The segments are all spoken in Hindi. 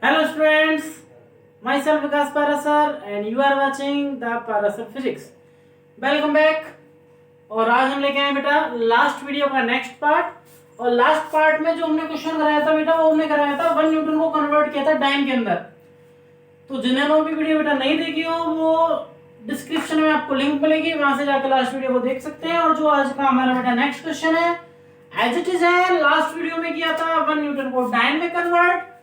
Hello students, myself Vikas Parasar and you are watching the Parasar Physics. Welcome back। और आज हम लेके आए बेटा लास्ट वीडियो का नेक्स्ट पार्ट। और लास्ट पार्ट में जो हमने क्वेश्चन कराया था बेटा वो हमने कराया था 1 न्यूटन को कन्वर्ट किया था डाइन के अंदर। तो जिन्होंने वो भी वीडियो बेटा नहीं देखी हो वो डिस्क्रिप्शन में आपको लिंक मिलेगी, वहां से जाकर लास्ट वीडियो को देख सकते हैं। और जो आज का हमारा बेटा नेक्स्ट क्वेश्चन है एज इट इज है, लास्ट वीडियो में किया था 1 न्यूटन को डाइन में कन्वर्ट।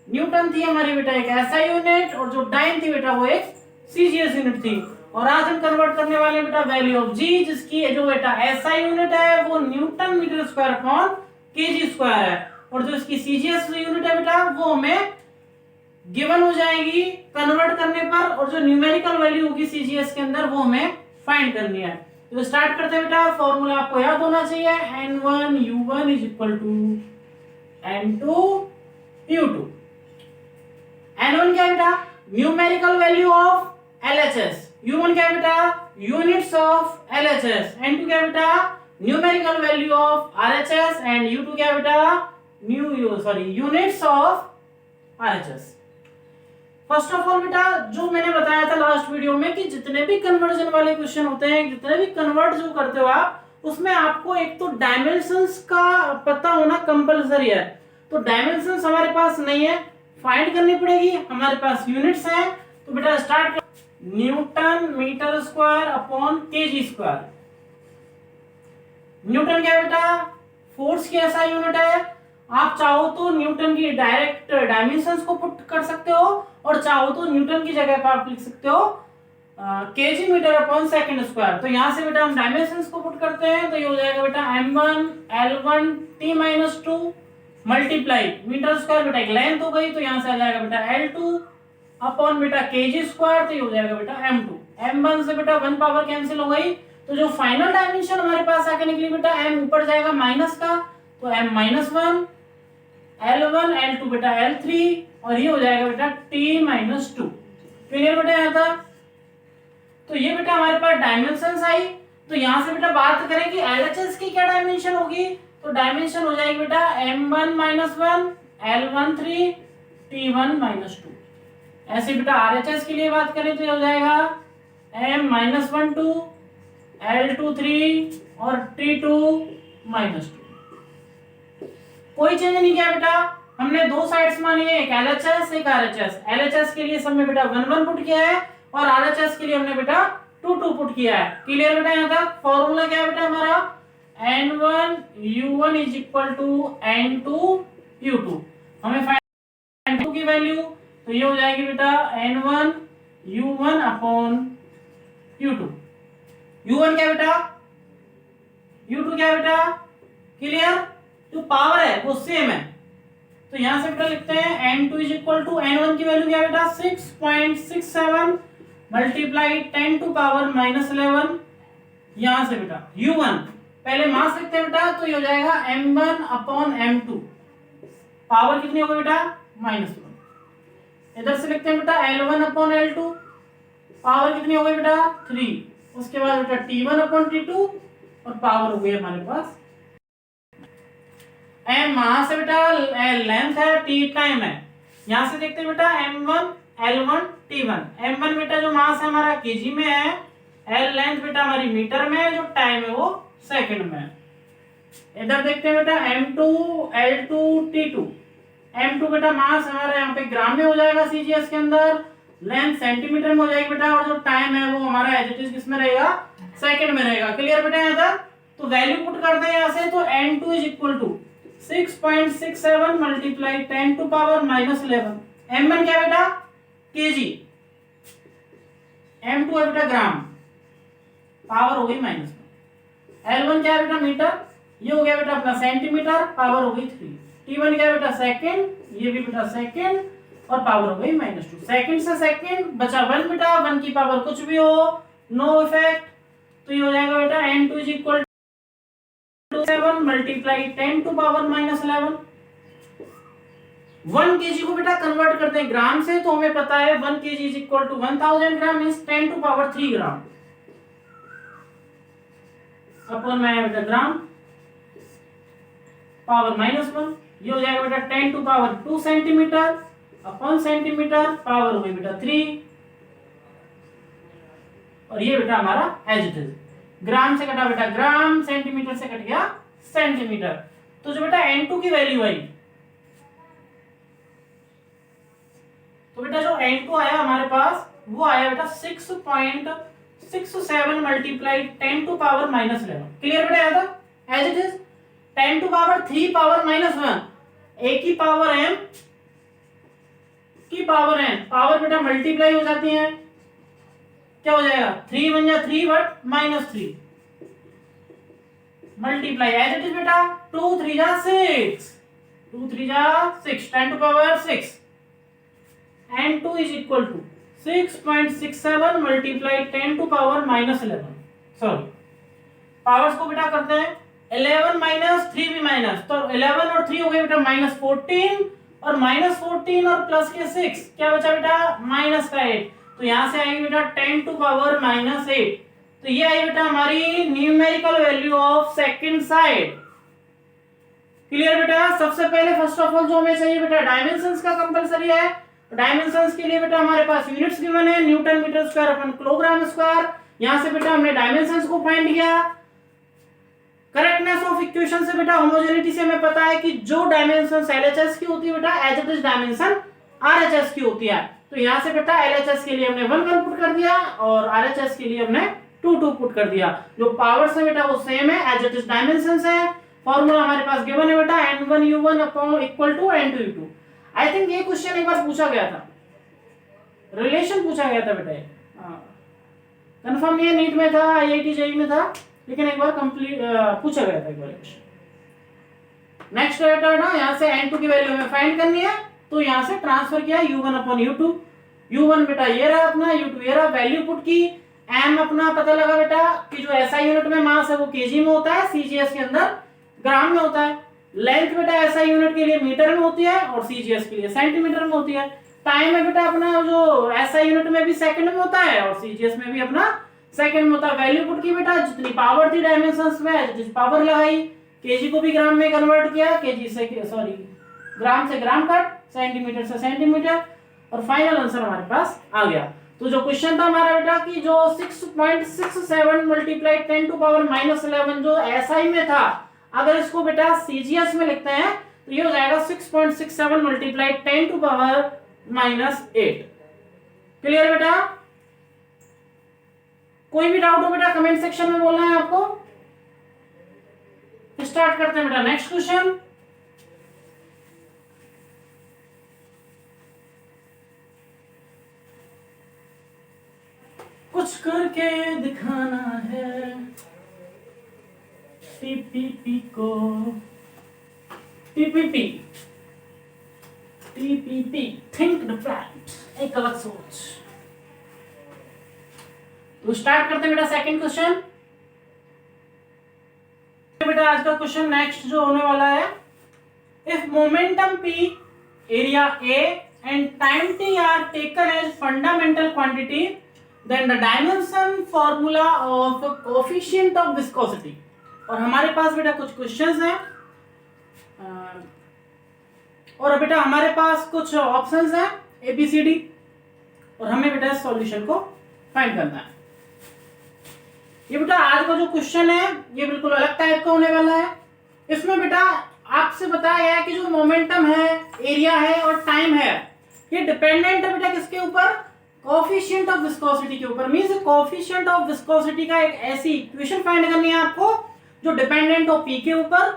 न्यूटन थी हमारी बेटा एक एसआई यूनिट और जो डाइन थी बेटा वो एक सीजीएस यूनिट थी। और आज हम कन्वर्ट करने वाले बेटा वैल्यू ऑफ जी, जिसकी जो बेटा एसआई यूनिट है वो newton metre square upon KG square है। और जो इसकी सीजीएस यूनिट है बेटा वो हमें गिवन हो जाएगी कन्वर्ट करने पर, और जो न्यूमेरिकल वैल्यू होगी सीजीएस के अंदर वो हमें फाइंड करनी है। तो स्टार्ट करते हैं बेटा। फॉर्मूला आपको याद होना चाहिए, n1 u1 is equal to n2 u2। n1 क्या है बेटा? Numerical value of LHS। u1 क्या है बेटा? Units of LHS। n2 क्या है बेटा? Numerical value of RHS and u2 क्या है बेटा? Units of RHS। First of all बेटा जो मैंने बताया था लास्ट वीडियो में कि जितने भी कन्वर्जन वाले क्वेश्चन होते हैं, जितने भी कन्वर्ट जो करते हो आप, उसमें आपको एक तो डायमेंशंस का पता होना कंपलसरी है। तो डायमेंशंस हमारे पास नहीं है, फाइंड करनी पड़ेगी। हमारे पास यूनिट्स हैं, तो बेटा स्टार्ट कर newton metre square upon KG square. Newton क्या है बेटा? फोर्स की ऐसा यूनिट है। आप चाहो तो न्यूटन की डायरेक्ट डायमेंशंस को पुट कर सकते हो और चाहो तो न्यूटन की जगह पर आप लिख सकते हो KG metre upon second square. तो यहां से बेटा हम डायमेंशंस को पुट करते हैं, तो ये हो जाएगा बेटा m1 l1 t-2 multiply metre square बेटा एक लेंथ हो गई, तो यहां से आ जाएगा बेटा l2 अपॉन बेटा केजी स्क्वायर, तो ये हो जाएगा बेटा m2। m1 से बेटा 1 पावर कैंसिल हो गई, तो जो फाइनल डायमेंशन हमारे पास आके निकली बेटा m ऊपर जाएगा माइनस का, तो m-1 l1 l2 बेटा l3 और ये हो जाएगा बेटा t-2। क्लियर बेटा यहाँ तक? तो ये बेटा हमारे पास डायमेंशंस आई। तो यहां से बेटा बात करें कि LHS की क्या डायमेंशन होगी, तो डायमेंशन हो जाएगी बेटा m1 -1 l1 3 t1 -2। ऐसे बेटा RHS के लिए बात करें तो ये हो जाएगा m-1 2 l2 3 और t2 -2। कोई चेंज नहीं किया बेटा, हमने दो साइड्स मानी है, एक LHS एक RHS। LHS के लिए सब में बेटा 1 1 पुट किया है और RHS के लिए हमने बेटा 2 2 पुट किया है। क्लियर बेटा यहाँ तक? फॉर्मूला क्या है बेटा हमारा? n1 u1 is equal to n2 u2। हमें फाइंड n2 की वैल्यू, तो ये हो जाएगी बेटा n1 u1 upon u2। u1 क्या बेटा? u2 क्या बेटा? क्लियर? जो पावर है वो सेम है, तो यहां से बेटा लिखते हैं n2 is equal to n1 की वैल्यू क्या है बेटा? 6.67 मल्टीप्लाई 10 टू पावर -11। यहां से बेटा u1 पहले मास लिखते हैं बेटा, तो ये हो जाएगा m1 अपॉन m2। पावर कितनी होगी बेटा? -1। इधर से लिखते हैं बेटा l1 अपॉन l2। पावर कितनी हो गई बेटा? 3। उसके बाद बेटा t1 अपॉन t2 और पावर हो गई हमारे पास m। वहां से बेटा लेंथ है, t टाइम है। यहां से देखते हैं बेटा m1 l1 t1। m1 बेटा जो मास है हमारा केजी में है, l लेंथ बेटा हमारी मीटर में है, जो टाइम है वो सेकंड में है। इधर देखते हैं बेटा m2 l2 t2। m2 बेटा मास हमारा यहाँ पे ग्राम में हो जाएगा सीजीएस के अंदर, लेंथ सेंटीमीटर में हो जाएगी बेटा, और जो टाइम है वो हमारा एज इट इज किसमें रहेगा? सेकंड में रहेगा। क्लियर बेटा यहाँ तक? तो वैल्यू पुट करते हैं यहाँ से, तो n2 is equal to 6.67 multiply 10 to power -11। m1 क्या बेटा? केजी। m2 है बेटा ग्राम, पावर हो गई -1। l1 क्या है बेटा? मीटर। ये हो गया बेटा अपना सेंटीमीटर, पावर हो गई 3। t1 क्या है बेटा? सेकंड, ये भी बेटा सेकंड और पावर हो गई -2। सेकंड से सेकंड बचा 1 बेटा, 1 की पावर कुछ भी हो नो इफेक्ट, तो ये हो जाएगा बेटा n2 is equal 7 multiply 10 to power -11। 1 KG को बेटा कन्वर्ट करते हैं ग्राम से, तो हमें पता है 1 KG is equal to 1000 gram means 10 to power 3 gram अपन में बेटा ग्राम पावर -1। ये हो जाएगा बेटा 10 to power 2 centimetre upon centimetre, power हो गई बेटा 3, और ये बेटा हमारा एज इट इज। ग्राम से कटा बेटा ग्राम, सेंटीमीटर से कट गया सेंटीमीटर। तो जो बेटा N2 की वैल्यू आई, तो बेटा जो N2 आया हमारे पास वो आया बेटा 6.67 मल्टीप्लाई 10 टू पावर -11। क्लियर बेटा? याद है as it is 10 to power 3 power -1, a की पावर m की पावर n, पावर बेटा मल्टीप्लाई हो जाती है, क्या हो जाएगा 3 बन जा 3 but -3 multiply as it is बेटा 2 3 जा 6, 2 3 जा 6, 10 to power 6, N2 is equal to 6.67 multiply 10 to power -11। Sorry, powers को बेटा करते हैं 11 माइनस 3 भी माइनस, तो 11 और 3 हो गए बेटा -14, और -14 और प्लस के 6 क्या बचा बेटा -8। तो यहां से आएगी बेटा 10 टू पावर -8। तो ये आई बेटा हमारी numerical value of second side. Clear बेटा? सबसे पहले फर्स्ट ऑफ ऑल जो हमें चाहिए बेटा डायमेंशंस का कंपलसरी है। डायमेंशंस के लिए बेटा हमारे पास यूनिट्स गिवन है, newton metre square upon kilogram square. यहां से बेटा हमने डायमेंशंस को फाइंड किया। करेक्टनेस ऑफ इक्वेशन से बेटा होमोजेनिटी से हमें पता है कि जो डायमेंशन एलएचएस की होती है बेटा as it is dimension RHS की होती है। तो यहां से बेटा एलएचएस के लिए हमने 1 पुट कर दिया और आरएचएस के लिए हमने 2 पुट कर दिया। जो पावर्स है बेटा वो सेम है, एज इट इज डायमेंशंस है। फॉर्मूला हमारे पास गिवन है बेटा n1u1 equal to n2u2। I think ये क्वेश्चन एक बार पूछा गया था, रिलेशन पूछा गया था बेटा, कंफर्म नहीं है नीट में था, आईआईटी जेईई में था, लेकिन एक बार कंप्लीट पूछा गया था एक बार क्वेश्चन। नेक्स्ट बेटा ना यहाँ से n2 की वैल्यू हमें फाइंड करनी है, तो यहाँ से ट्रांसफर किया u1 अपॉन u2। u1 बेटा ये रहा अपना, u2 ये रहा, वैल्यू पुट की, m अपना पता लगा बेटा कि जो एसआई यूनिट में मास है वो केजी में होता है, सीजीएस के अंदर ग्राम में होता है। लेंथ बेटा एसआई यूनिट के लिए मीटर में होती है और सीजीएस के लिए सेंटीमीटर में होती है। टाइम है बेटा अपना जो एसआई यूनिट में भी सेकंड में होता है और सीजीएस में भी अपना सेकंड में होता है। वैल्यू पुट की बेटा, जितनी पावर थी डायमेंशंस में जिस पावर लगाई, केजी को भी ग्राम में कन्वर्ट किया, केजी से सॉरी ग्राम से ग्राम कट, सेंटीमीटर से सेंटीमीटर, और फाइनल आंसर हमारे पास आ गया। तो जो क्वेश्चन था हमारा बेटा कि जो 6.67 मल्टीप्लाई 10 टू पावर -11 जो एसआई में था, अगर इसको बेटा सीजीएस में लिखते हैं तो ये हो जाएगा 6.67 मल्टीप्लाई 10 टू पावर -8। क्लियर बेटा? कोई भी डाउट हो बेटा कमेंट सेक्शन में बोलना है आपको। स्टार्ट करते हैं बेटा नेक्स्ट क्वेश्चन। कुछ करके दिखाना है टीपीपी को, टीपीपी टीपीपी थिंक डिफरेंट, एक अलग सोच। तो स्टार्ट करते हैं बेटा सेकंड क्वेश्चन। बेटा आज का क्वेश्चन नेक्स्ट जो होने वाला है, if momentum p, area a and time t are taken as fundamental quantity, then the dimension formula of coefficient of viscosity. और हमारे पास बेटा कुछ क्वेश्चंस हैं और बेटा हमारे पास कुछ ऑप्शंस हैं ABCD, और हमें बेटा सॉल्यूशन को फाइंड करना है। ये बेटा आज का जो क्वेश्चन है ये बिल्कुल अलग टाइप का होने वाला है। इसमें बेटा आपसे बताया गया है कि जो मोमेंटम है, एरिया है और टाइम है, ये डिपेंडेंट है बेटा किसके ऊपर? कोएफिशिएंट ऑफ विस्कोसिटी के ऊपर। मींस कोएफिशिएंट ऑफ विस्कोसिटी का एक ऐसी इक्वेशन फाइंड करनी है आपको जो डिपेंडेंट हो P के ऊपर,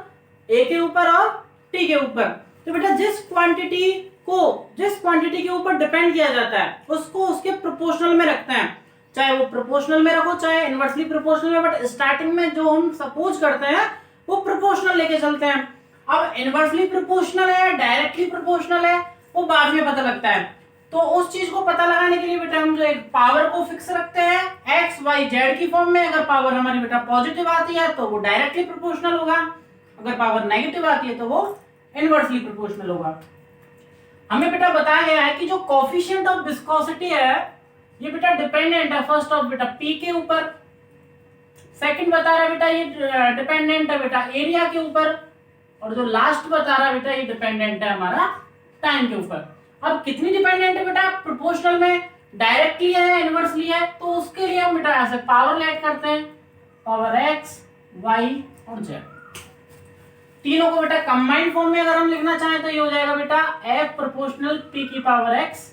A के ऊपर और T के ऊपर। तो बेटा जिस क्वांटिटी के ऊपर डिपेंड किया जाता है उसको उसके प्रोपोर्शनल में रखते हैं, चाहे वो प्रोपोर्शनल में रखो चाहे इनवर्सली प्रोपोर्शनल में, बट स्टार्टिंग में जो हम सपोज करते हैं वो प्रोपोर्शनल लेके चलते हैं। अब इनवर्सली प्रोपोर्शनल है, डायरेक्टली प्रोपोर्शनल है, वो बाद में पता लगता है। तो उस चीज को पता लगाने के लिए बेटा हम जो एक पावर को फिक्स रखते हैं एक्स वाई जेड की फॉर्म में। अगर पावर हमारी बेटा पॉजिटिव आती है तो वो डायरेक्टली प्रोपोर्शनल होगा, अगर पावर नेगेटिव आती है तो वो इनवर्सली प्रोपोर्शनल होगा। हमें बेटा बताया गया है कि जो कोएफिशिएंट ऑफ विस्कोसिटी है ये बेटा डिपेंडेंट है फर्स्ट ऑफ बेटा P के ऊपर, सेकंड बता रहा है बेटा ये डिपेंडेंट है बेटा एरिया के ऊपर, और जो लास्ट बता रहा है बेटा ये डिपेंडेंट है हमारा टाइम के ऊपर। अब कितनी डिपेंडेंट है बेटा प्रोपोर्शनल में, डायरेक्टली है इनवर्सली है, तो उसके लिए हम बेटा ऐसे पावर ऐड करते हैं, पावर x y और z, तीनों को बेटा कंबाइंड फॉर्म में अगर हम लिखना चाहें तो ये हो जाएगा बेटा f प्रोपोर्शनल p की पावर x,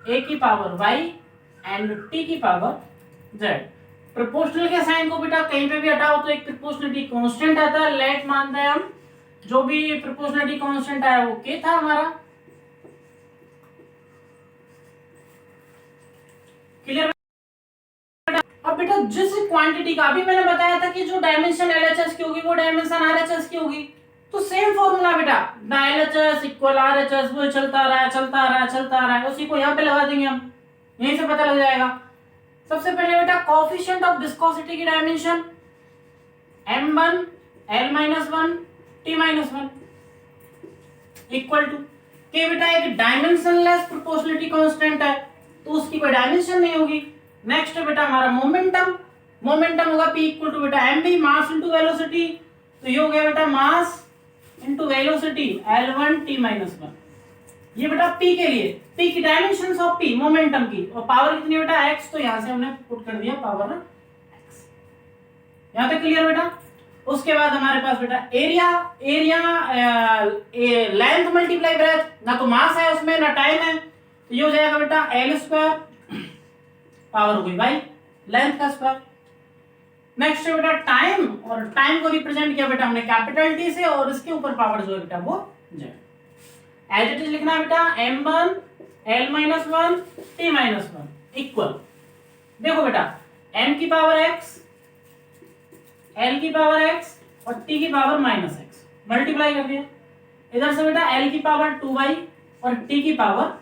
a की पावर y एंड t की पावर z। प्रोपोर्शनल के साइन को बेटा कहीं पे भी हटाओ तो एक प्रोपोर्शनलिटी कांस्टेंट आता है, लेट मानते हैं हम, जो भी प्रोपोर्शनलिटी कांस्टेंट आया वो k था हमारा। क्लियर? अब बेटा जिस क्वांटिटी का अभी मैंने बताया था कि जो डायमेंशन LHS की होगी वो डायमेंशन RHS की होगी, तो सेम फॉर्मूला बेटा LHS इक्वल RHS, वो चलता रहा है चलता रहा है चलता रहा है, उसी को यहाँ पे लगा देंगे हम, यहीं से पता लग जाएगा। सबसे पहले बेटा कोएफिशिएंट ऑफ विस्कोसिटी की dimension m1 l-1 t-1 equal to के बेटा एक डायमेंशनलेस प्रोपोर्शनलिटी कांस्टेंट है तो उसकी कोई डायमेंशन नहीं होगी। नेक्स्ट है बेटा हमारा मोमेंटम, मोमेंटम होगा p इक्वल टू बेटा mv मास इनटू वेलोसिटी, तो ये हो गया बेटा mass into velocity l1 t-1, ये बेटा p के लिए, p की डायमेंशंस ऑफ p मोमेंटम की, और पावर कितनी बेटा x, तो यहां से हमने पुट कर दिया पावर x। यहां तक क्लियर बेटा? उसके बाद हमारे पास बेटा एरिया, लेंथ मल्टीप्लाई ब्रेथ, ना तो मास है उसमें ना टाइम है, तो ये हो जाएगा बेटा l स्क्वायर पावर हो गई बाई लेंथ का स्क्वायर। नेक्स्ट है बेटा टाइम, और टाइम को रिप्रेजेंट किया बेटा हमने कैपिटल टी से, और इसके ऊपर पावर जो है बेटा वो z। एज इट इज लिखना है बेटा m1 l-1 t-1 इक्वल, देखो बेटा m की पावर x, l की पावर x और t की पावर -x मल्टीप्लाई कर दिया, इधर से बेटा l की पावर 2y और t की power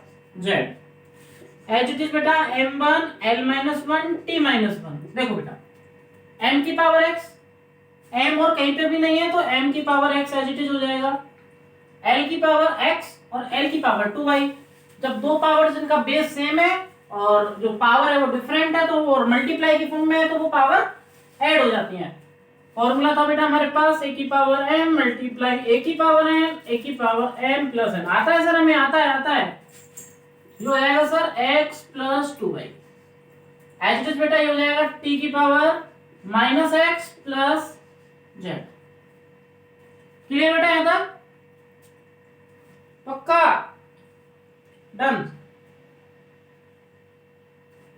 z। As it is बेटा m1 l-1 t-1, देखो बेटा m की पावर x, m और कहीं पे भी नहीं है तो m की power x as it is हो जाएगा, l की पावर x और l की पावर 2y, जब दो पावर जिनका बेस सेम है और जो पावर है वो डिफरेंट है तो वो मल्टीप्लाई की फॉर्म में है तो वो पावर ऐड हो जाती है। फॉर्मूला था बेटा हमारे पास a की पावर m मल्टीप्लाई a की पावर n, a की पावर m प्लस n, आता है सर हमें, आता है ये हो जाएगा sir x plus 2y। As it is बेटा ये हो जाएगा t की power -x plus z। Clear बेटा यहाँ तक? पक्का? डन।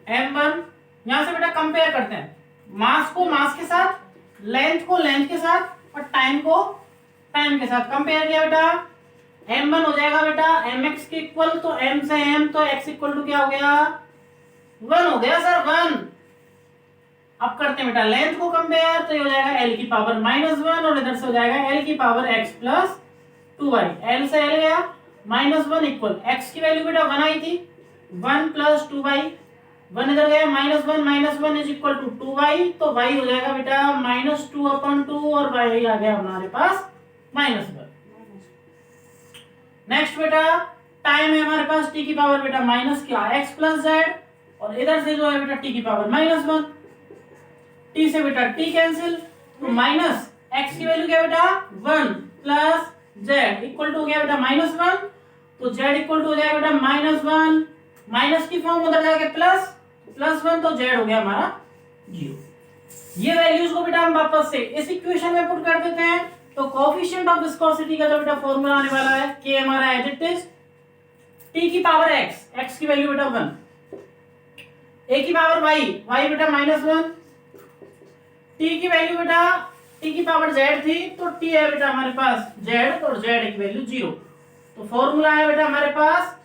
m1 यहां से बेटा कंपेयर करते हैं, मास को मास के साथ, लेंथ को लेंथ के साथ और टाइम को टाइम के साथ कंपेयर किया बेटा, m1 हो जाएगा बेटा mx के इक्वल, तो m से m तो x इक्वल टू क्या हो गया 1 हो गया सर 1। अब करते हैं बेटा लेंथ को कंपेयर, तो ये हो जाएगा l की पावर -1 और इधर से हो जाएगा l की power x plus 2y, l से l गया -1 इक्वल, x की वैल्यू बेटा 1 आई थी, 1 प्लस 2y, 1 इधर गया -1 इज इक्वल टू 2y, तो y हो जाएगा बेटा -2/2 और y आ गया हमारे पास -1। नेक्स्ट बेटा टाइम है हमारे पास t की पावर बेटा माइनस क्या x प्लस z, और इधर से जो है बेटा t की पावर -1, t से बेटा t कैंसिल, तो माइनस x की वैल्यू क्या बेटा 1 प्लस z इक्वल टू हो गया बेटा -1, तो z इक्वल टू हो जाएगा बेटा -1, माइनस की फॉर्म उधर जाके +1, तो z हो गया हमारा 0। ये वैल्यूज को बेटा हम वापस से इस इक्वेशन में पुट कर देते हैं, तो कोएफिशिएंट ऑफ विस्कोसिटी का जो बेटा फॉर्मूला आने वाला है k हमारा एज इट इज t की पावर x की वैल्यू बेटा 1, a की पावर y बेटा -1, t की वैल्यू बेटा t की पावर z थी तो t है बेटा हमारे पास z और z की वैल्यू 0, तो फॉर्मूला है बेटा हमारे पास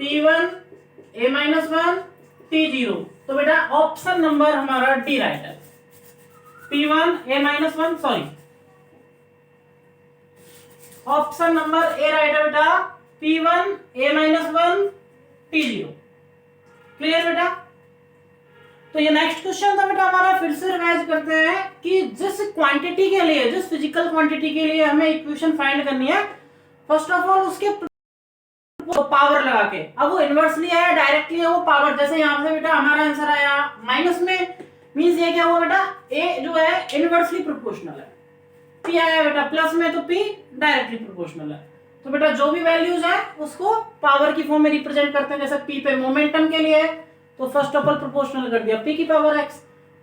p1 a-1 t0, तो बेटा ऑप्शन नंबर हमारा डी राइट है, p1 a-1 sorry option number A right है बेटा, p1 a-1 t0। क्लियर बेटा? तो ये नेक्स्ट क्वेश्चन था बेटा हमारा, फिर से रिवाइज करते हैं कि जिस क्वांटिटी के लिए, जिस फिजिकल क्वांटिटी के लिए हमें इक्वेशन फाइंड करनी है, फर्स्ट ऑफ ऑल उसके पावर लगा के, अब वो इनवर्सली है डायरेक्टली है वो पावर, जैसे यहाँ से बेटा हमारा आंसर आया माइनस में, मींस ये क्या हुआ बेटा a जो है इनवर्सली प्रोपोर्शनल है, p आया बेटा प्लस में तो p डायरेक्टली प्रोपोर्शनल है, तो बेटा जो भी वैल्यूज है उसको पावर की फॉर्म में रिप्रेजेंट करते हैं। जैसे p पे मोमेंटम के लिए तो फर्स्ट ऑफ ऑल प्रोपोर्शनल कर दिया p की पावर x,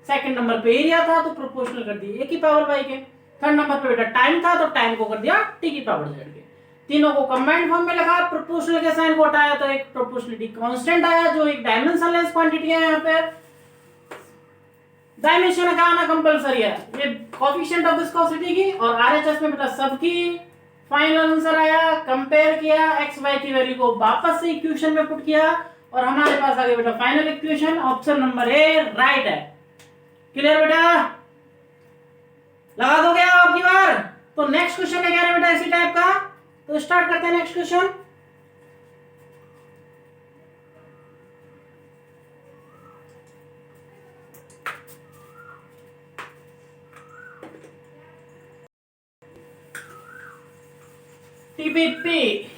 सेकंड नंबर पे एरिया था तो प्रोपोर्शनल कर दिया a की पावर y के, थर्ड नंबर पे बेटा टाइम था तो टाइम को कर दिया t की पावर z के। तीनों को कंबाइंड फॉर्म में लगा, प्रोपोर्शनल के साइन को हटाया तो एक प्रोपोर्शनलिटी कांस्टेंट आया जो एक डायमेंशनलेस क्वांटिटी है। यहाँ पे डायमेंशन का आना कंपलसरी है, ये कोएफिशिएंट ऑफ विस्कोसिटी की और आरएचएस में बेटा सबकी फाइनल आंसर आया। कंपेयर किया, एक्स वाई की वैल्यू को वापस से इक्वेशन में पुट किया और हमारे पास आ गया बेटा final equation. Option number A right है। क्लियर बेटा, लगा दोगे आप आपकी बार। तो नेक्स्ट क्वेश्चन है क्या बेटा इसी टाइप का, तो स्टार्ट करते हैं नेक्स्ट क्वेश्चन। टीपीपी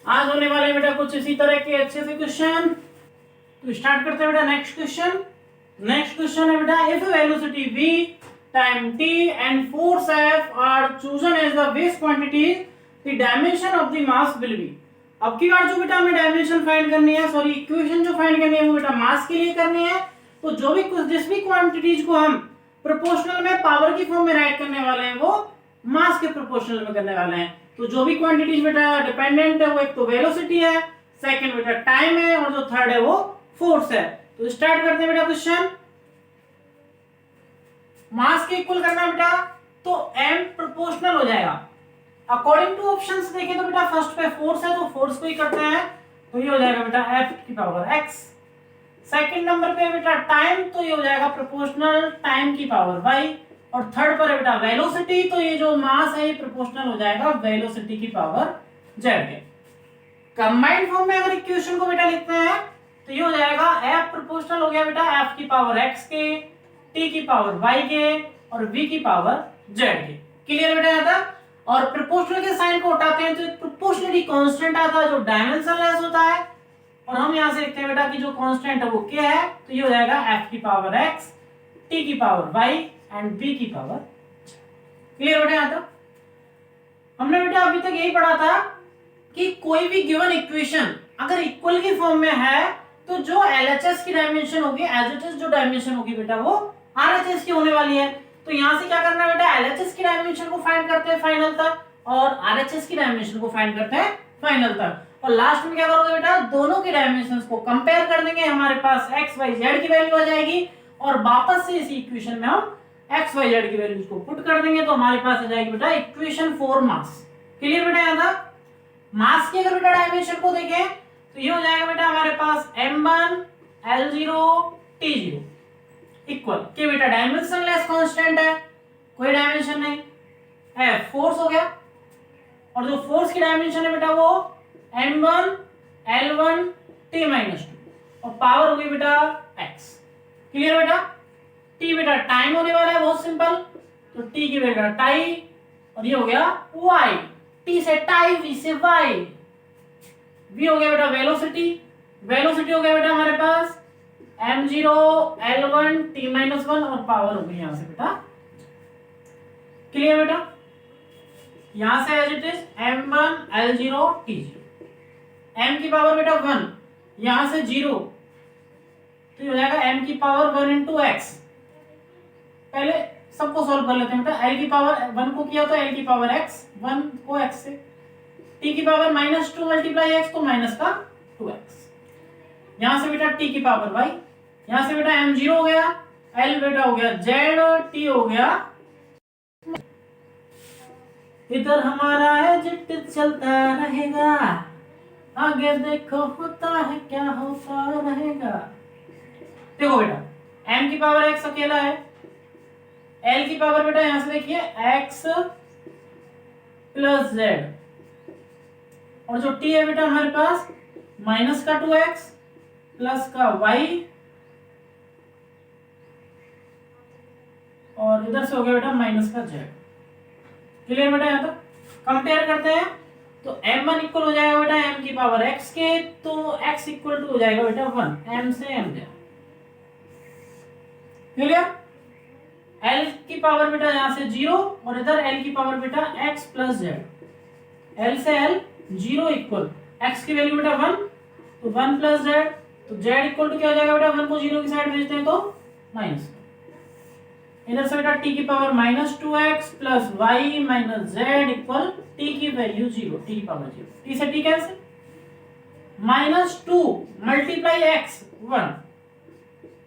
आज होने वाले बेटा कुछ इसी तरह के अच्छे से क्वेश्चन। तो स्टार्ट करते हैं बेटा नेक्स्ट क्वेश्चन। नेक्स्ट क्वेश्चन है बेटा, if velocity v time t and force f are chosen as the base quantity the dimension of the mass will be. अब की बार जो बेटा हमें डायमेंशन फाइंड करनी है, सॉरी इक्वेशन जो फाइंड करनी है वो बेटा मास के लिए करनी है। तो जो भी कुछ जिस भी क्वांटिटीज को हम प्रोपोर्शनल में पावर की फॉर्म में राइट करने वाले हैं वो मास के प्रोपोर्शनल में करने वाले हैं। तो जो भी क्वांटिटीज बेटा डिपेंडेंट है वो एक तो वेलोसिटी है, सेकंड बेटा टाइम है और जो थर्ड है वो फोर्स है। तो स्टार्ट करते हैं बेटा क्वेश्चन। मास के इक्वल करना बेटा तो m प्रोपोर्शनल हो जाएगा। अकॉर्डिंग टू ऑप्शंस देखें तो बेटा फर्स्ट पे फोर्स है तो फोर्स को ही करते हैं, तो ये हो जाएगा बेटा f की पावर x। सेकंड नंबर पे बेटा टाइम तो ये हो जाएगा प्रोपोर्शनल टाइम की पावर y। और थर्ड पर है बेटा वेलोसिटी, तो ये जो मास है ये प्रोपोर्शनल हो जाएगा वेलोसिटी की पावर z के। कंबाइंड फॉर्म में अगर इक्वेशन को बेटा लिखते हैं तो ये हो जाएगा f प्रोपोर्शनल हो गया बेटा f की पावर x के, t की पावर y के और v की पावर z के। क्लियर बेटा यहाँ तक। और प्रोपोर्शनल के साइन को हटाते हैं तो एक प्रोपोर्शनलिटी कांस्टेंट आता है जो डायमेंशनलेस होता है और हम यहाँ से लिखते हैं बेटा कि जो कांस्टेंट है वो क्या है, तो ये हो जाएगा f की पावर x, t की पावर y एंड v की पावर। क्लियर बेटा यहाँ तक। हमने बेटा अभी तक यही पढ़ा था कि कोई भी गिवन इक्वेशन अगर इक्वल की फॉर्म में है तो जो LHS की डायमेंशन होगी, HHS जो डायमेंशन होगी बेटा वो RHS की होने वाली है। तो यहाँ से क्या करना है बेटा, LHS की डायमेंशन को फाइंड करते हैं फाइनल तक और RHS की डायमेंशन को फाइंड करते हैं फाइनल तक। और लास्ट में क्या करोगे बेटा, दोनों के डायमेंशंस को कंपेयर कर देंगे, हमारे पास x y z की वैल्यू आ जाएगी और वापस से इसी इक्वेशन में हम x y z की वैल्यूज को पुट कर देंगे तो हमारे पास आ जाएगी बेटा इक्वेशन फॉर मास। क्लियर बेटा यहाँ तक। मास की अगर बेटा डायमेंशन को देखें तो ये हो जाएगा बेटा हमारे पास m1 l0 t0 इक्वल के बेटा डायमेंशनलेस कांस्टेंट है, कोई डायमेंशन नहीं है, फोर्स हो गया और जो फोर्स की डायमेंशन है बेटा वो m1 l1 t-2 और पावर हो गई बेटा x। क्लियर बेटा। t बेटा टाइम होने वाला है, बहुत सिंपल, तो t की बेटा टाई और ये हो गया y, t से टाई, v से y, v हो गया बेटा वेलोसिटी, वेलोसिटी हो गया बेटा हमारे पास m0 l1 t-1 और पावर हो गई यहां से बेटा। क्लियर बेटा। यहां से as it is m1 l0 t0, m की पावर बेटा 1, यहां से 0 तो ये हो जाएगा m की पावर 1 इंटू x। पहले सबको सॉल्व कर लेते हैं बेटा, l की पावर 1 को किया तो l की पावर x, 1 को x से, t की पावर -2 मल्टीप्लाई x तो माइनस का 2x, यहां से बेटा t की पावर y, यहां से बेटा m0 हो गया, l बेटा हो गया z और t हो गया, इधर हमारा एजिट चलता रहेगा, आगे देखो होता है क्या होता रहेगा। देखो बेटा m की पावर x अकेला है, l की पावर बेटा यहां से देखिए x प्लस z और जो t है बेटा हमारे पास माइनस का 2x प्लस का y और इधर से हो गया बेटा माइनस का z। क्लियर बेटा। यहाँ तक कंपेयर करते हैं तो m1 इक्वल हो जाएगा बेटा m की पावर x के, तो x इक्वल टू हो जाएगा बेटा 1, m से m जाए क्लियर। एल की पावर बेटा यहाँ से 0 और इधर एल की पावर बेटा x प्लस जेड, एल से एल 0 इक्वल x की वैल्यू बेटा 1, तो 1 प्लस जेड, तो जेड इक्वल टू क्या हो जाएगा बेटा, 1 को 0 की साइड भेजते हैं तो माइनस, इधर से बेटा t की power -2x plus y minus Z equal t की वैल्यू 0, t की पावर 0, t से t cancel, -2 multiply x 1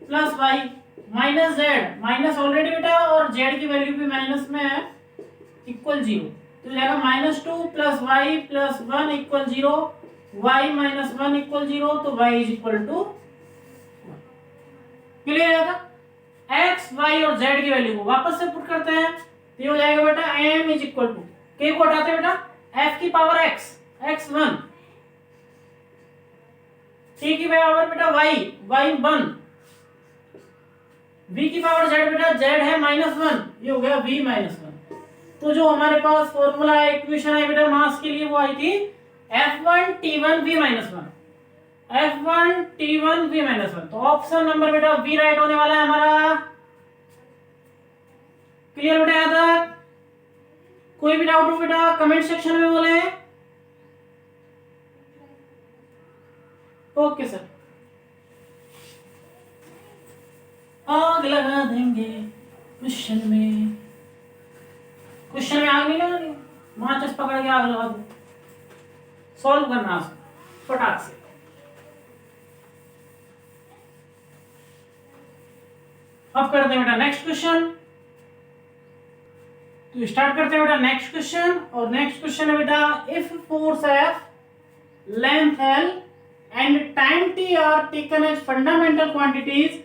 plus y minus Z, minus already बेटा और जेड की वैल्यू भी माइनस में है, इक्वल 0, तो जाएगा -2 plus y plus 1 equal 0, y minus 1 equal 0, तो y is equal to clear है था। x y और z की वैल्यू को वापस से पुट करते हैं, तो ये हो जाएगा बेटा m is equal to, k को हटाते हैं बेटा f की पावर x x1, t की पावर बेटा y y1, v की पावर z बेटा z है -1, ये हो गया v -1। तो जो हमारे पास फॉर्मूला है, इक्वेशन है बेटा मास के लिए, वो आई थी F1 T1 v -1, F1 T1 v -1, तो ऑप्शन नंबर बेटा v राइट होने वाला है हमारा। क्लियर बेटा यहाँ तक? कोई भी डाउट हो बेटा कमेंट सेक्शन में बोले। ओके सर, आग लगा देंगे क्वेश्चन में, क्वेश्चन में आग नहीं लगानी, माचिस पकड़ के आग लगा दो, सॉल्व करना फटाक से। अब करते हैं बेटा नेक्स्ट क्वेश्चन, तो स्टार्ट करते हैं बेटा नेक्स्ट क्वेश्चन, और नेक्स्ट क्वेश्चन है बेटा if force F, length L and time T are taken as fundamental quantities,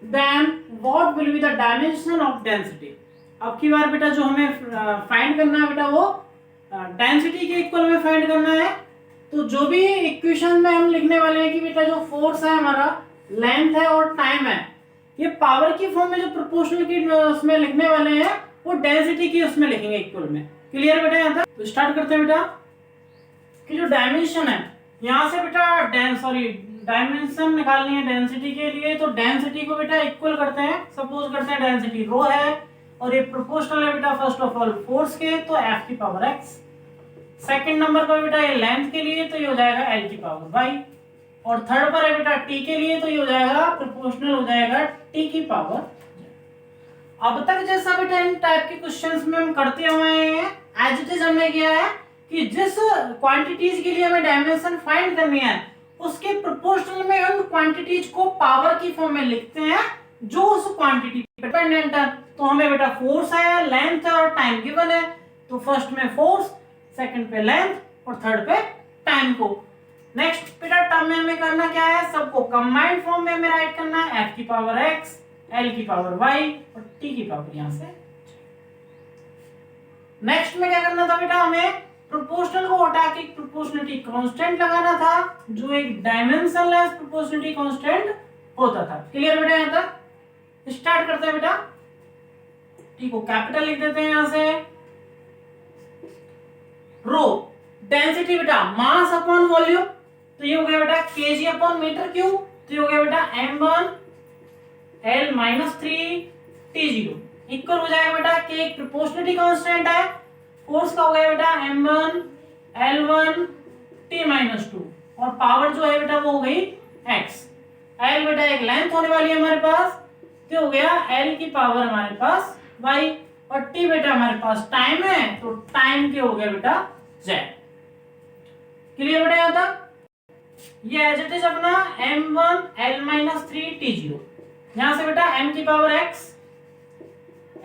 then what will be the dimension of density। अब की बार बेटा जो हमें फाइंड करना है बेटा वो डेंसिटी के इक्वल में फाइंड करना है। तो जो भी इक्वेशन में हम लिखने वाले हैं कि बेटा जो फोर्स है हमारा, लेंथ है और टाइम है, ये पावर की फॉर्म में जो प्रोपोर्शनल की उसमें लिखने वाले हैं, वो डेंसिटी की उसमें लिखेंगे इक्वल में। क्लियर बेटा यहाँ तक? तो स्टार्ट करते हैं बेटा कि जो डायमेंशन है यहाँ से बेटा डायमेंशन निकालनी है डेंसिटी के लिए, तो डेंसिटी को बेटा इक्वल करते हैं। सपोज करते हैं डेंसिटी रो है और ये प्रोपोर्शनल है बेटा फर्स्ट ऑफ ऑल फोर्स के, तो F की पावर x। सेकंड नंबर पर बेटा ये लेंथ के लिए, तो ये हो जाएगा L की पावर y, और थर्ड पर है बेटा T के लिए, तो ये हो जाएगा प्रोपोर्शनल हो जाएगा T की पावर। अब तक जैसा बेटा इन टाइप के क्वेश्चंस में हम करते हुए हैं, एज इट इज हमने किया है कि जिस क्वांटिटीज के लिए हमें डायमेंशन फाइंड करनी है, उसके प्रोपोर्शनल में उन क्वांटिटीज को पावर की फॉर्म में लिखते हैं जो उस क्वांटिटी पे डिपेंडेंट है। तो हमें बेटा फोर्स है, लेंथ है और टाइम गिवन है, तो फर्स्ट में फोर्स, सेकंड पे लेंथ और थर्ड पे टाइम को। नेक्स्ट बेटा टर्म में हमें करना क्या है, सबको कंबाइंड फॉर्म में हमें राइट करना है, F की पावर x, L की पावर y और T की पावर यहां से। नेक्स्ट में क्या करना था बेटा, हमें प्रोपोर्शनल को हटा के प्रोपोर्शनलिटी कांस्टेंट लगाना था, जो एक डायमेंशनलेस प्रोपोर्शनलिटी कांस्टेंट होता था। क्लियर बेटा यहाँ तक? स्टार्ट करते हैं बेटा, टी को कैपिटल लिख देते हैं यहां से। रो डेंसिटी बेटा मास अपॉन वॉल्यूम, तो ये हो गया बेटा केजी अपॉन मीटर क्यूब, तो ये हो गया बेटा m1 L - 3 T0 इक्वल हो जाएगा बेटा के एक प्रोपोर्शनलिटी कांस्टेंट है, फोर्स का हो गया बेटा m1 L1 T-2 और पावर जो है बेटा वो हो गई x। L बेटा एक लेंथ होने वाली है हमारे पास, तो हो गया L की पावर हमारे पास y, और T बेटा हमारे पास टाइम है, तो टाइम के हो गया बेटा z। क्लियर बेटा यहाँ तक? ये एज इट इज अपना m1 L - 3 T0, यहां से बेटा m की पावर x,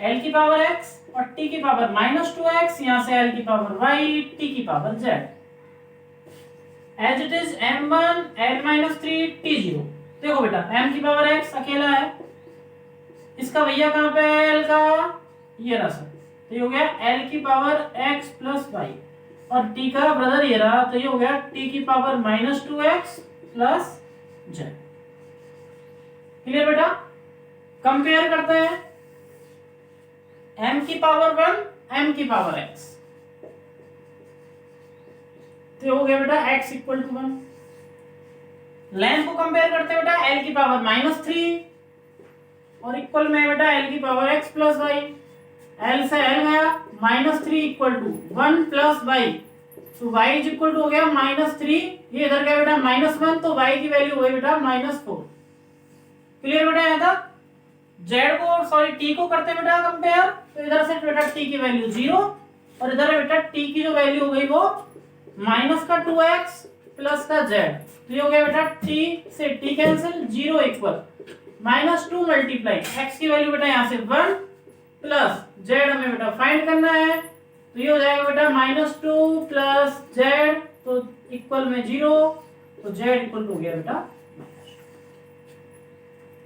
L की पावर x और T की पावर -2x, यहां से L की पावर y, T की power z। As it is m1 L - 3 T0। देखो बेटा m की पावर x अकेला है, इसका भैया कहां पे है L का, ये रहा सर, तो ये हो गया L की पावर x प्लस y, और T का ब्रदर ये रहा, तो ये हो गया T की power -2x plus z। Clear बेटा? कंपेयर करते हैं, m की पावर 1 m की पावर x, तो हो गया बेटा x इक्वल टू 1। लेंथ को कंपेयर करते हैं बेटा, L की पावर -3 और इक्वल में बेटा एल की power X plus Y, L से एल गया -3 इक्वल टू 1 प्लस वाई, तो y इज इक्वल टू हो गया -3, ये इधर गया बेटा -1, तो y की वैल्यू हो गई बेटा -4। क्लियर बेटा यहाँ तक? z को सॉरी t को करते हैं बेटा कंपेयर, तो इधर से बेटा t की वैल्यू 0 और इधर बेटा t की जो वैल्यू हो गई वो -2x प्लस का z, तो ये हो गया बेटा t से t cancel, 0 equal -2 multiply x की वैल्यू बेटा यहाँ से 1 प्लस z हमें बेटा फाइंड करना है, तो ये हो जाएगा बेटा -2 प्लस z, तो इक्वल में 0, तो z इक्वल हो गया बेटा।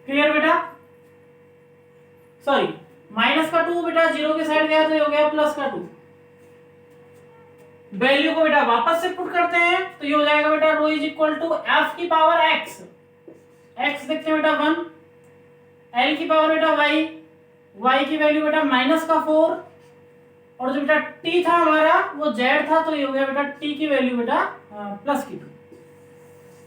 क्लियर बेटा? सॉरी -2 बेटा 0 के साइड गया तो ये हो गया +2। वैल्यू को बेटा वापस से पुट करते हैं, तो ये हो जाएगा बेटा रो इज इक्वल टू f की पावर x, x देखते हैं बेटा 1, l की पावर बेटा y, y की वैल्यू बेटा -4, और जो बेटा t था हमारा वो z था, तो ये हो गया बेटा t की वैल्यू बेटा +2।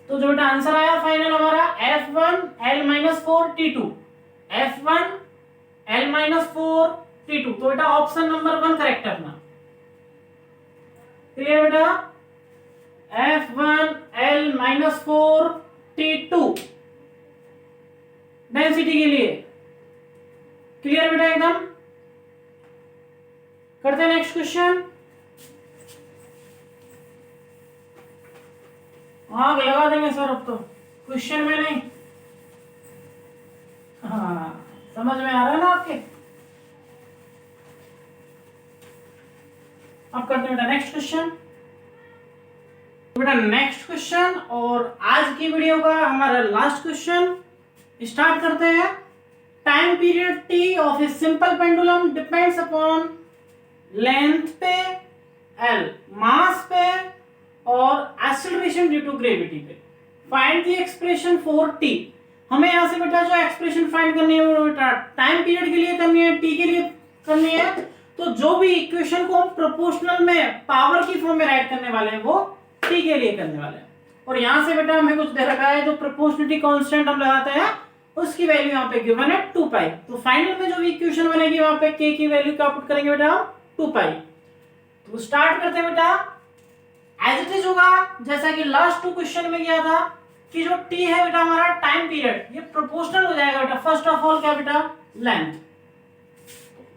तो जो बेटा आंसर आया फाइनल हमारा f1 l-4 t2, f1 l-4 t2, तो बेटा ऑप्शन नंबर 1 करेक्ट है अपना। क्लियर बेटा? f1 l-4 t2 डेंसिटी के लिए। क्लियर बेटा एकदम? करते हैं नेक्स्ट क्वेश्चन। आग लगा देंगे सर अब तो, क्वेश्चन में नहीं। हाँ समझ में आ रहा है ना आपके? अब करते हैं बेटा नेक्स्ट क्वेश्चन। बेटा नेक्स्ट क्वेश्चन और आज की वीडियो का हमारा लास्ट क्वेश्चन स्टार्ट करते हैं। Time period T of a simple pendulum depends upon length पे, एल मास पे और एक्सेलरेशन ड्यू टू ग्रेविटी पे। Find the expression for T. हमें यहाँ से बेटा जो एक्सप्रेशन फाइंड करनी है वो बेटा टाइम पीरियड के लिए करनी है, टी के लिए करनी है। तो जो भी इक्वेशन को हम प्रोपोर्शनल में पावर की फॉर्म में राइट करने वाले हैं वो टी के लिए करने वाले हैं। और यहाँ से बेटा हमें कुछ दे रखा है, जो प्रोपोर्शनलिटी कांस्टेंट हम लगाते हैं उसकी वैल्यू यहाँ पे गिवन है 2 पाई। तो फाइनल में जो भी इक्वेशन बनेगी वहां पे k की वैल्यू क्या पुट करेंगे बेटा 2 पाई। तो स्टार्ट करते हैं बेटा, एज इट इज होगा जैसा कि लास्ट 2 क्वेश्चन में किया था कि जो t है बेटा हमारा टाइम पीरियड, ये प्रोपोर्शनल हो जाएगा बेटा। फर्स्ट ऑफ ऑल क्या बेटा लेंथ,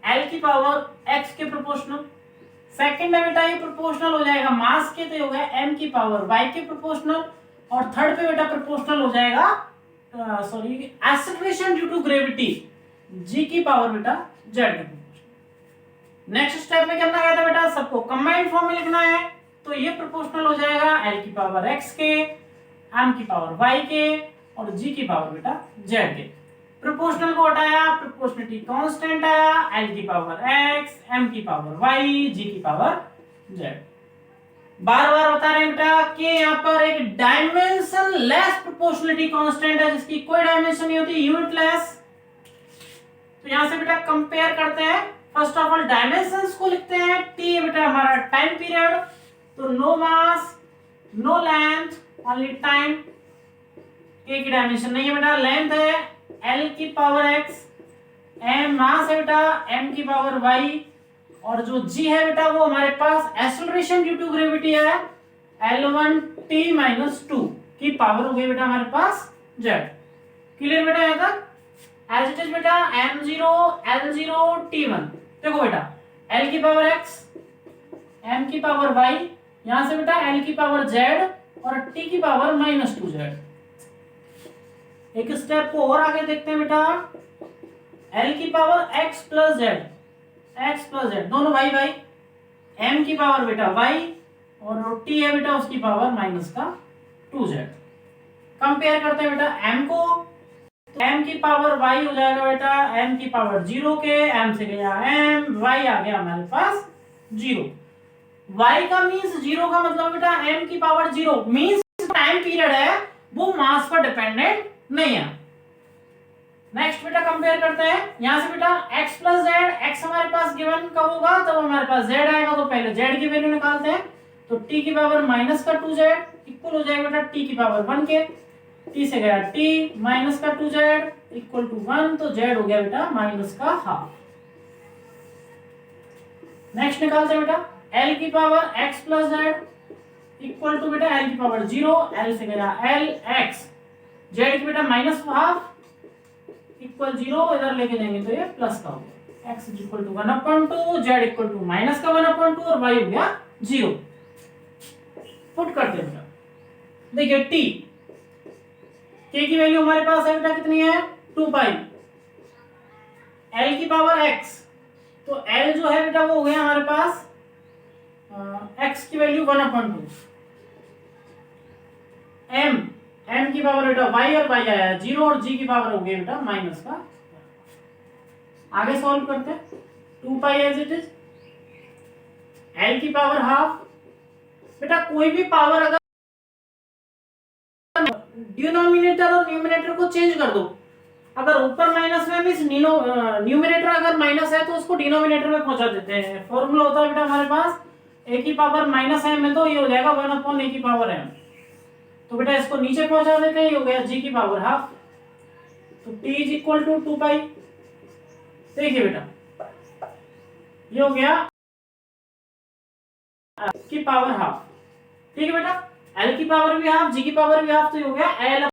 l की पावर x के प्रोपोर्शनल। सेकंड में बेटा ये प्रोपोर्शनल हो जाएगा मास के, तो ये हो गया m की पावर y के प्रोपोर्शनल। और थर्ड पे बेटा प्रोपोर्शनल हो जाएगा sorry acceleration due to gravity, g की पावर बेटा z के प्रोपोर्शनल। नेक्स्ट स्टेप में करना है बेटा सबको कंबाइंड फॉर्म में लिखना है, तो ये प्रोपोर्शनल हो जाएगा l की पावर x के, m की पावर y के और g की पावर बेटा z के। प्रोपोर्शनल को हटाया, प्रोपोर्शनलिटी कांस्टेंट आया, l की पावर x, m की पावर y, g की पावर z। बार बार बता रहे हैं बेटा कि यहाँ पर एक डायमेंशन लेस प्रोपोर्शनलिटी कांस्टेंट है जिसकी कोई डायमेंशन नहीं होती, यूनिट लेस। तो यहाँ से बेटा कंपेयर करते हैं। फर्स्ट ऑफ ऑल डायमेंशंस को लिखते हैं। टी बेटा हमारा टाइम पीरियड, तो नो मास नो लेंथ ओनली टाइम। के की डायमेंशन नहीं है बेटा, लेंथ है एल की पावर एक्स, एम मास है बेटा एम की पावर वाई, और जो g है बेटा वो हमारे पास एक्सेलरेशन ड्यू टू ग्रेविटी है L1t-2 की पावर हो गई बेटा हमारे पास z। क्लियर बेटा यहाँ तक? एज इट इज बेटा m0 l0 t1। देखो बेटा l की पावर x, m की पावर y, यहां से बेटा l की पावर z और t की पावर -2z। एक स्टेप को और आगे देखते हैं बेटा, l की power x plus z, x plus z दोनों भाई भाई, m की पावर बेटा y और t है बेटा उसकी पावर -2z। कंपेयर करते हैं बेटा m को, तो m की पावर y हो जाएगा बेटा m की पावर 0 के, m से गया m, y आ गया हमारे पास 0। y का मींस 0 का मतलब बेटा m की पावर 0 मींस टाइम पीरियड है वो मास पर डिपेंडेंट नहीं है। नेक्स्ट बेटा कंपेयर करते हैं, यहां से बेटा x प्लस जेड, x हमारे पास गिवन कब होगा तब तो हमारे पास z आएगा, तो पहले z की वैल्यू निकालते हैं। तो t की पावर -2z इक्वल हो जाएगा बेटा t की पावर 1 के। टी से गया टी, माइनस का 2z इक्वल टू 1, तो z हो गया बेटा माइनस का हाफ। नेक्स्ट निकालते हैं बेटा, l की power x plus z equal to बेटा l की पावर 0, l से गया l x, z की बेटा माइनस हाफ इक्वल 0, इधर लेके जाएंगे तो ये प्लस का हो गया, x equal to 1/2, z equal to minus का 1/2 और y हो गया 0। पुट करते हैं बेटा, देखिए t k की वैल्यू हमारे पास है बेटा कितनी है 2 पाई, l की पावर x, तो l जो है बेटा वो हो गया हमारे पास x की वैल्यू 1/2, m की पावर बेटा y और y आया 0 और g की पावर हो गई बेटा माइनस का। आगे सॉल्व करते हैं, 2 पाई एज इट इज, l की पावर हाफ, बेटा कोई भी पावर अगर डिनोमिनेटर और न्यूमरेटर को चेंज कर दो, अगर ऊपर माइनस में मींस न्यूमरेटर अगर माइनस है तो उसको डिनोमिनेटर में पहुंचा देते हैं। फॉर्मूला होता है बेटा हमारे पास a की पावर माइनस m है तो ये हो जाएगा 1/a की पावर m, तो बेटा इसको नीचे पहुंचा देते हैं, ये हो गया g की पावर हाफ, तो t इज इक्वल टू 2 पाई। देखिए बेटा ये हो गया की पावर हाफ, ठीक है बेटा, l की पावर भी हाफ, g की पावर भी हाफ, तो ये हो गया l,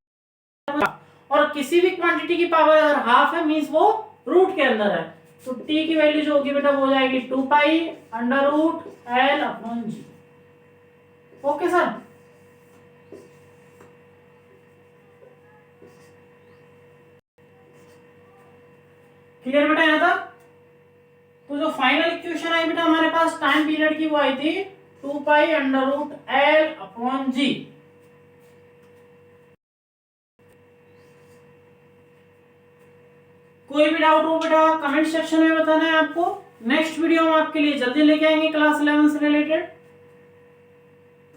और किसी भी क्वांटिटी की पावर अगर हाफ है मींस वो रूट के अंदर है, तो t की वैल्यू जो होगी बेटा वो हो जाएगी 2 pi under root l upon g। Okay sir, clear बेटा यहां तक? तो जो फाइनल इक्वेशन आई बेटा हमारे पास टाइम पीरियड की वो आई थी 2 pi under root l upon g। कोई भी डाउट हो बेटा कमेंट सेक्शन में बताना है आपको, नेक्स्ट वीडियो हम आपके लिए जल्दी लेके आएंगे क्लास 11 से रिलेटेड।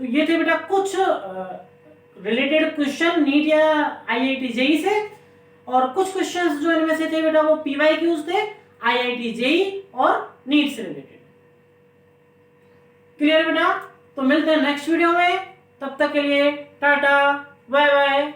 तो ये थे बेटा कुछ रिलेटेड क्वेश्चन नीट या आईआईटी जेई से, और कुछ क्वेश्चंस जो इनमें से थे बेटा वो पीवाईक्यूज थे आईआईटी जेई और नीट से रिलेटेड। क्लियर बेटा? तो मिलते हैं नेक्स्ट वीडियो में, तब तक के लिए टाटा बाय बाय।